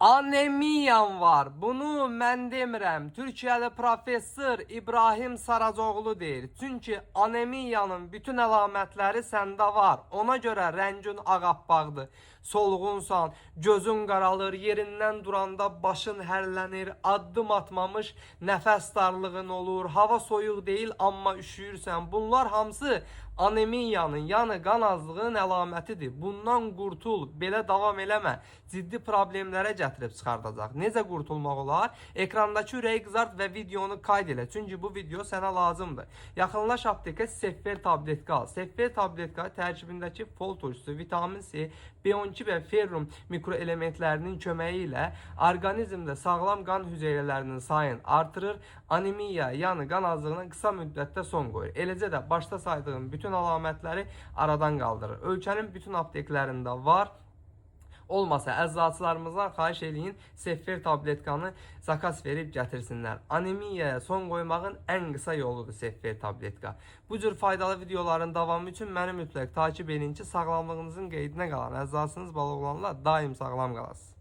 Anemiyan var. Bunu mən demirəm. Türkiyəli professor İbrahim Saracoğlu deyir. Çünki anemiyanın bütün əlamətləri səndə var. Ona görə rəngin ağappaqdır. Solğunsan, gözün qaralır, yerindən duranda başın hərlənir, addım atmamış nəfəs darlığın olur, hava soyuq deyil amma üşüyürsən. Bunlar hamısı anemiyanın, yəni qan azlığının əlamətidir. Bundan qurtul, belə davam eləmə. Ciddi problemlərə gətirib çıxardacaq. Necə qurtulmaq olar? Ekrandakı ürəyi qızart və videonu kayd elə. Çünki bu video sənə lazımdır. Yaxınlaş aptekə Seffer tabletka al. Seffer tabletka tərkibindəki fol turşusu, vitamin C, B12 və ferrum mikroelementlərinin köməyi ilə orqanizmdə sağlam qan hüceyrələrinin sayını artırır, anemiya, yəni qan azlığına qısa müddətdə son qoyur. Eləcə də başda saydığım bütün əlamətləri aradan qaldırır. Ölkənin bütün apteklərində var. Olmasa əczaçılarımızdan xahiş eləyin, Seffer tabletkanı zakas verib gətirsinlər. Anemiyaya son qoymağın ən qısa yoludur Seffer tabletka. Bu cür faydalı videoların davamı üçün məni mütləq takip edin ki, sağlamlığınızın qeydinə qalan əczacınız balaoğlanlar daim sağlam qalasınız.